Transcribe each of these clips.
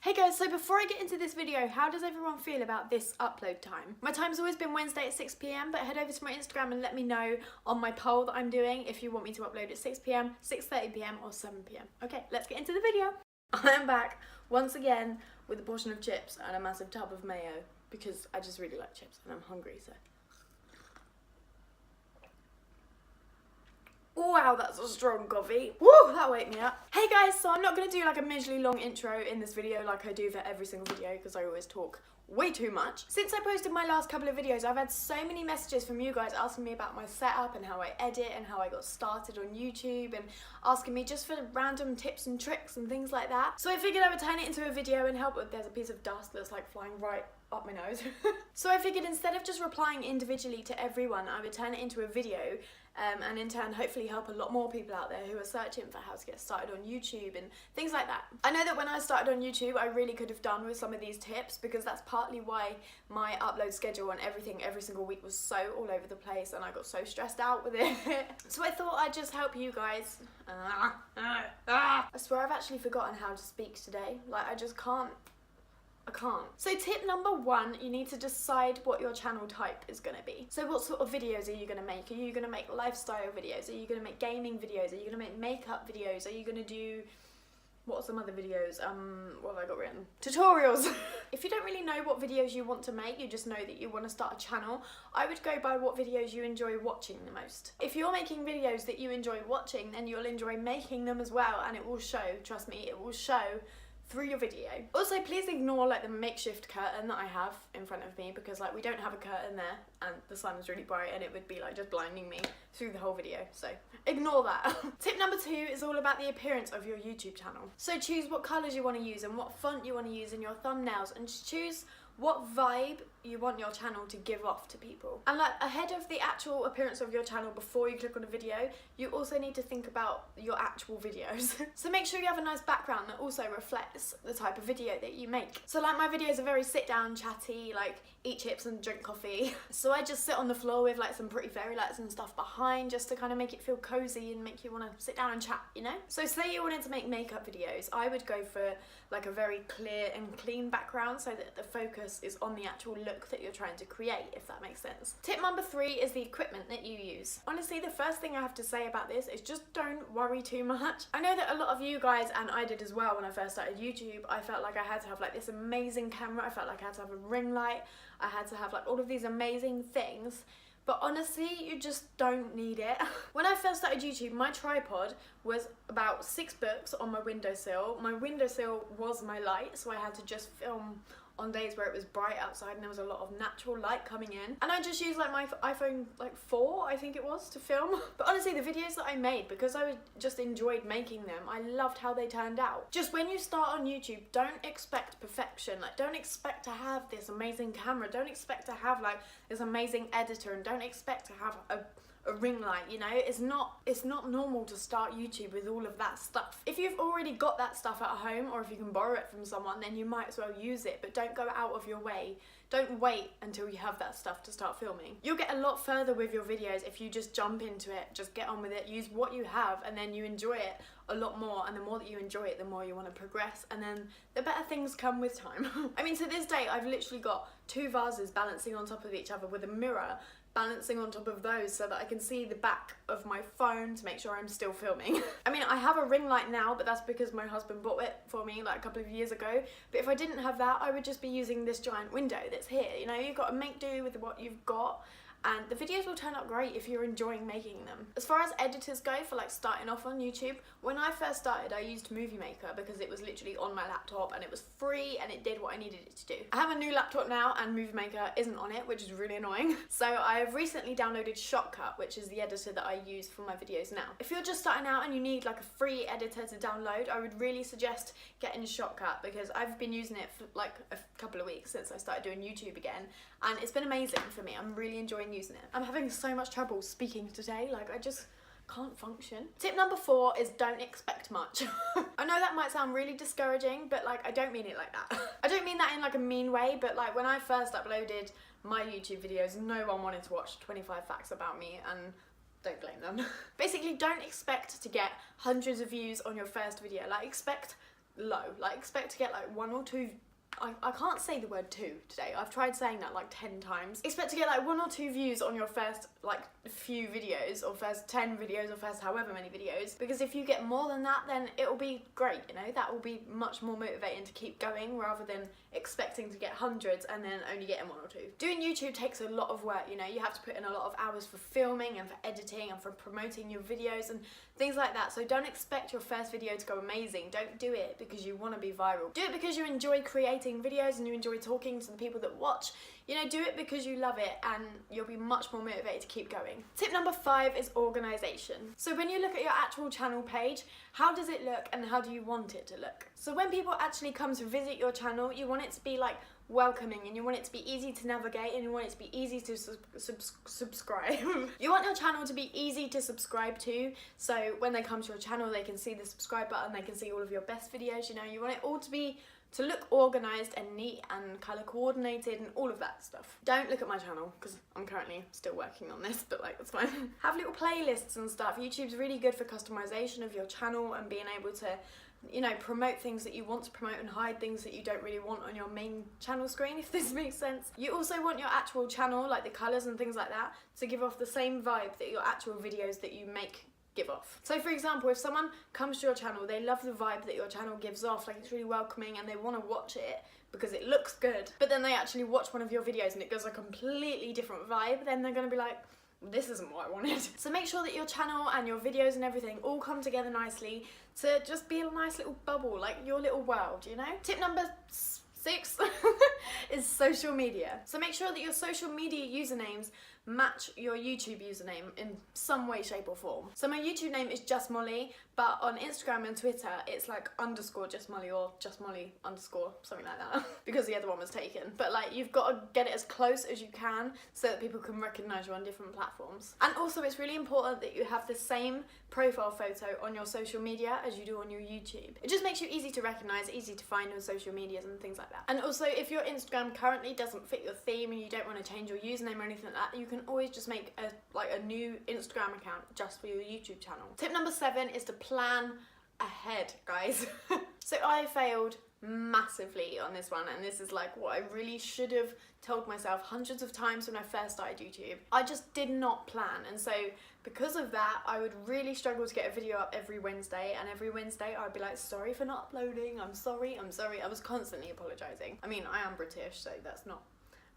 Hey guys, so before I get into this video, how does everyone feel about this upload time? My time's always been Wednesday at 6 p.m, but head over to my Instagram and let me know on my poll that I'm doing if you want me to upload at 6 p.m, 6:30 p.m, or 7 p.m. Okay, let's get into the video. I am back once again with a portion of chips and a massive tub of mayo because I just really like chips and I'm hungry, so. Wow, that's a strong coffee. Woo, that wake me up. Hey guys, so I'm not going to do like a majorly long intro in this video like I do for every single video because I always talk way too much. Since I posted my last couple of videos, I've had so many messages from you guys asking me about my setup and how I edit and how I got started on YouTube and asking me just for random tips and tricks and things like that. So I figured I would turn it into a video and help. There's a piece of dust that's like flying right up my nose. So I figured instead of just replying individually to everyone, I would turn it into a video and in turn hopefully help a lot more people out there who are searching for how to get started on YouTube and things like that. I know that when I started on YouTube I really could have done with some of these tips because that's partly why my upload schedule and everything every single week was so all over the place and I got so stressed out with it. So I thought I'd just help you guys. I swear I've actually forgotten how to speak today. Like I just can't. So tip number one, you need to decide what your channel type is going to be. So what sort of videos are you going to make? Are you going to make lifestyle videos? Are you going to make gaming videos? Are you going to make makeup videos? Are you going to do, what are some other videos? What have I got written? Tutorials. If you don't really know what videos you want to make, you just know that you want to start a channel, I would go by what videos you enjoy watching the most. If you're making videos that you enjoy watching, then you'll enjoy making them as well, and it will show, trust me, it will show through your video. Also, please ignore like the makeshift curtain that I have in front of me because like we don't have a curtain there and the sun is really bright and it would be like just blinding me through the whole video, so ignore that. Tip number two is all about the appearance of your YouTube channel. So choose what colours you want to use and what font you want to use in your thumbnails and choose what vibe you want your channel to give off to people. And like ahead of the actual appearance of your channel before you click on a video, you also need to think about your actual videos. So make sure you have a nice background that also reflects the type of video that you make. So like my videos are very sit down, chatty, like eat chips and drink coffee. So I just sit on the floor with like some pretty fairy lights and stuff behind just to kind of make it feel cozy and make you want to sit down and chat, you know? So say you wanted to make makeup videos, I would go for like a very clear and clean background so that the focus is on the actual look that you're trying to create, if that makes sense. Tip number three is the equipment that you use. Honestly, the first thing I have to say about this is just don't worry too much. I know that a lot of you guys, and I did as well when I first started YouTube, I felt like I had to have like this amazing camera, I felt like I had to have a ring light, I had to have like all of these amazing things. But honestly, you just don't need it. When I first started YouTube, my tripod was about 6 books on my windowsill. My windowsill was my light, so I had to just film on days where it was bright outside and there was a lot of natural light coming in. And I just used like my iPhone like 4, I think it was, to film. But honestly, the videos that I made, because I just enjoyed making them, I loved how they turned out. Just when you start on YouTube, don't expect perfection. Like don't expect to have this amazing camera. Don't expect to have like this amazing editor and don't expect to have a ring light, you know? It's not normal to start YouTube with all of that stuff. If you've already got that stuff at home or if you can borrow it from someone, then you might as well use it, but don't go out of your way. Don't wait until you have that stuff to start filming. You'll get a lot further with your videos if you just jump into it, just get on with it, use what you have, and then you enjoy it a lot more, and the more that you enjoy it, the more you want to progress, and then the better things come with time. I mean, to this day, I've literally got 2 vases balancing on top of each other with a mirror balancing on top of those so that I can see the back of my phone to make sure I'm still filming. I mean, I have a ring light now, but that's because my husband bought it for me like a couple of years ago. But if I didn't have that, I would just be using this giant window that's here. You know, you've got to make do with what you've got. And the videos will turn out great if you're enjoying making them. As far as editors go for like starting off on YouTube, when I first started I used Movie Maker because it was literally on my laptop and it was free and it did what I needed it to do. I have a new laptop now and Movie Maker isn't on it, which is really annoying. So I've recently downloaded Shotcut, which is the editor that I use for my videos now. If you're just starting out and you need like a free editor to download, I would really suggest getting Shotcut because I've been using it for like a couple of weeks since I started doing YouTube again and it's been amazing for me. I'm really enjoying using it. I'm having so much trouble speaking today, like I just can't function. Tip number 4 is don't expect much. I know that might sound really discouraging, but like I don't mean it like that. I don't mean that in like a mean way, but like when I first uploaded my YouTube videos, no one wanted to watch 25 facts about me and don't blame them. Basically, don't expect to get hundreds of views on your first video. Like expect low. Like, expect to get like 1 or 2. I can't say the word 2 today. I've tried saying that like 10 times. Expect to get like 1 or 2 views on your first like few videos, or first 10 videos, or first however many videos, because if you get more than that, then it'll be great, you know. That will be much more motivating to keep going, rather than expecting to get hundreds and then only getting 1 or 2. Doing YouTube takes a lot of work, you know. You have to put in a lot of hours for filming and for editing and for promoting your videos and things like that. So don't expect your first video to go amazing. Don't do it because you want to be viral. Do it because you enjoy creating videos and you enjoy talking to the people that watch. You know, do it because you love it, and you'll be much more motivated to keep going. Tip number 5 is organisation. So when you look at your actual channel page, how does it look and how do you want it to look? So when people actually come to visit your channel, you want it to be like welcoming, and you want it to be easy to navigate, and you want it to be easy to subscribe. You want your channel to be easy to subscribe to, so when they come to your channel they can see the subscribe button, they can see all of your best videos, you know. You want it all to look organised and neat and colour coordinated and all of that stuff. Don't look at my channel because I'm currently still working on this, but like, it's fine. Have little playlists and stuff. YouTube's really good for customization of your channel and being able to, you know, promote things that you want to promote and hide things that you don't really want on your main channel screen, if this makes sense. You also want your actual channel, like the colours and things like that, to give off the same vibe that your actual videos that you make give off. So for example, if someone comes to your channel, they love the vibe that your channel gives off, like it's really welcoming and they want to watch it because it looks good, but then they actually watch one of your videos and it gives a completely different vibe, then they're going to be like, this isn't what I wanted. So make sure that your channel and your videos and everything all come together nicely to just be a nice little bubble, like your little world, you know? Tip number 6 is social media. So make sure that your social media usernames match your YouTube username in some way, shape or form. So my YouTube name is justmollie, but on Instagram and Twitter it's like _justmollie or justmollie _ something like that because the other one was taken. But like, you've got to get it as close as you can so that people can recognise you on different platforms. And also it's really important that you have the same profile photo on your social media as you do on your YouTube. It just makes you easy to recognise, easy to find on social medias and things like that. And also, if your Instagram currently doesn't fit your theme and you don't want to change your username or anything like that, you can always just make a new Instagram account just for your YouTube channel. Tip number 7 is to plan ahead, guys. So I failed massively on this one, and this is like what I really should have told myself hundreds of times when I first started YouTube. I just did not plan, and so because of that I would really struggle to get a video up every Wednesday, and every Wednesday I'd be like, sorry for not uploading, I'm sorry. I was constantly apologising. I mean, I am British, so that's not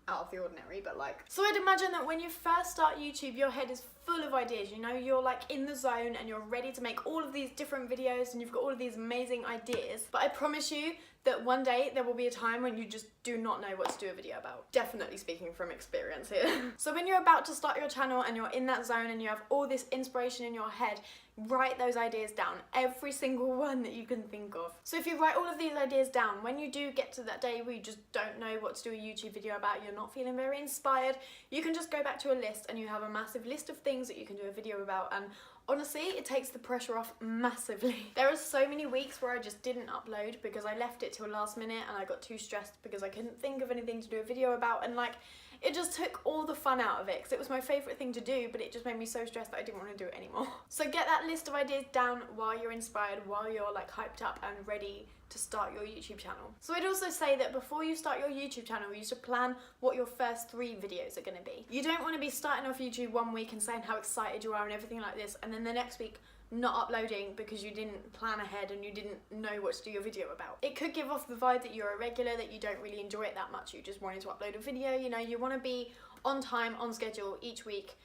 out of the ordinary, but like, so I'd imagine that when you first start YouTube, your head is full of ideas, you know, you're like in the zone and you're ready to make all of these different videos and you've got all of these amazing ideas, but I promise you that one day there will be a time when you just do not know what to do a video about. Definitely speaking from experience here. So when you're about to start your channel and you're in that zone and you have all this inspiration in your head, write those ideas down, every single one that you can think of. So if you write all of these ideas down, when you do get to that day where you just don't know what to do a YouTube video about, you're not feeling very inspired, you can just go back to a list and you have a massive list of things that you can do a video about, and honestly, it takes the pressure off massively. There are so many weeks where I just didn't upload because I left it till last minute and I got too stressed because I couldn't think of anything to do a video about, and like, it just took all the fun out of it because it was my favourite thing to do, but it just made me so stressed that I didn't want to do it anymore. So get that list of ideas down while you're inspired, while you're like hyped up and ready to start your YouTube channel. So I'd also say that before you start your YouTube channel, you should plan what your first 3 videos are going to be. You don't want to be starting off YouTube one week and saying how excited you are and everything like this, and then the next week not uploading because you didn't plan ahead and you didn't know what to do your video about. It could give off the vibe that you're a regular, that you don't really enjoy it that much, you just wanted to upload a video, you know, you want to be on time, on schedule each week,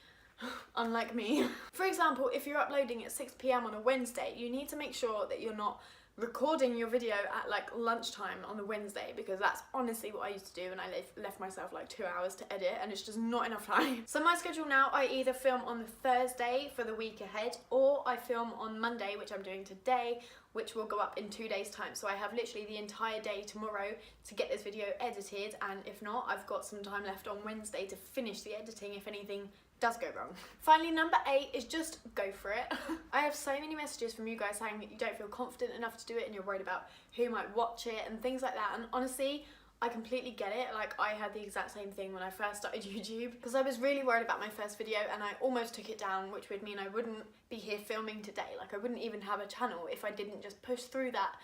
unlike me. For example, if you're uploading at 6 PM on a Wednesday, you need to make sure that you're not recording your video at like lunchtime on the Wednesday, because that's honestly what I used to do, and I left myself like 2 hours to edit and it's just not enough time. So my schedule now, I either film on the Thursday for the week ahead, or I film on Monday, which I'm doing today, which will go up in 2 days time. So I have literally the entire day tomorrow to get this video edited, and if not, I've got some time left on Wednesday to finish the editing if anything does go wrong. Finally, number 8 is just go for it. I have so many messages from you guys saying that you don't feel confident enough to do it and you're worried about who might watch it and things like that, and honestly, I completely get it. Like, I had the exact same thing when I first started YouTube, because I was really worried about my first video and I almost took it down, which would mean I wouldn't be here filming today. Like, I wouldn't even have a channel if I didn't just push through that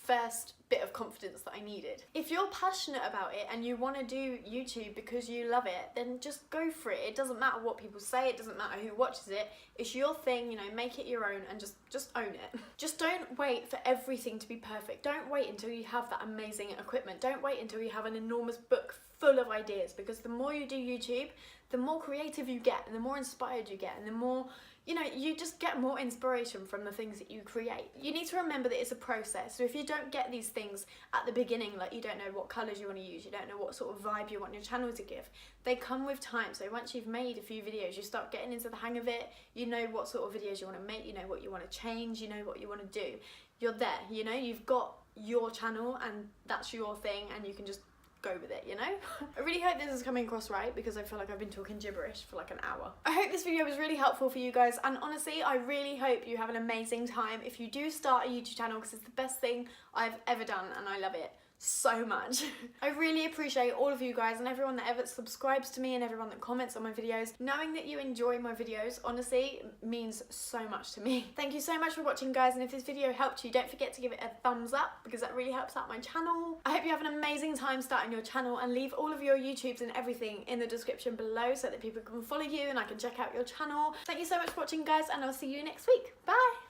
first bit of confidence that I needed. If you're passionate about it and you want to do YouTube because you love it, then just go for it. It doesn't matter what people say, it doesn't matter who watches it. It's your thing, you know, make it your own and just own it. Just don't wait for everything to be perfect. Don't wait until you have that amazing equipment. Don't wait until you have an enormous book full of ideas, because the more you do YouTube, the more creative you get and the more inspired you get and the more, you know, you just get more inspiration from the things that you create. You need to remember that it's a process. So if you don't get these things at the beginning, like you don't know what colours you want to use, you don't know what sort of vibe you want your channel to give, they come with time. So once you've made a few videos, you start getting into the hang of it, you know what sort of videos you want to make, you know what you want to change, you know what you want to do. You're there, you know, you've got your channel and that's your thing and you can just go with it, you know? I really hope this is coming across right, because I feel like I've been talking gibberish for like an hour. I hope this video was really helpful for you guys, and honestly, I really hope you have an amazing time if you do start a YouTube channel, because it's the best thing I've ever done and I love it so much. I really appreciate all of you guys and everyone that ever subscribes to me and everyone that comments on my videos. Knowing that you enjoy my videos honestly means so much to me. Thank you so much for watching, guys, and if this video helped you, don't forget to give it a thumbs up, because that really helps out my channel. I hope you have an amazing time starting your channel, and leave all of your YouTubes and everything in the description below so that people can follow you and I can check out your channel. Thank you so much for watching, guys, and I'll see you next week. Bye!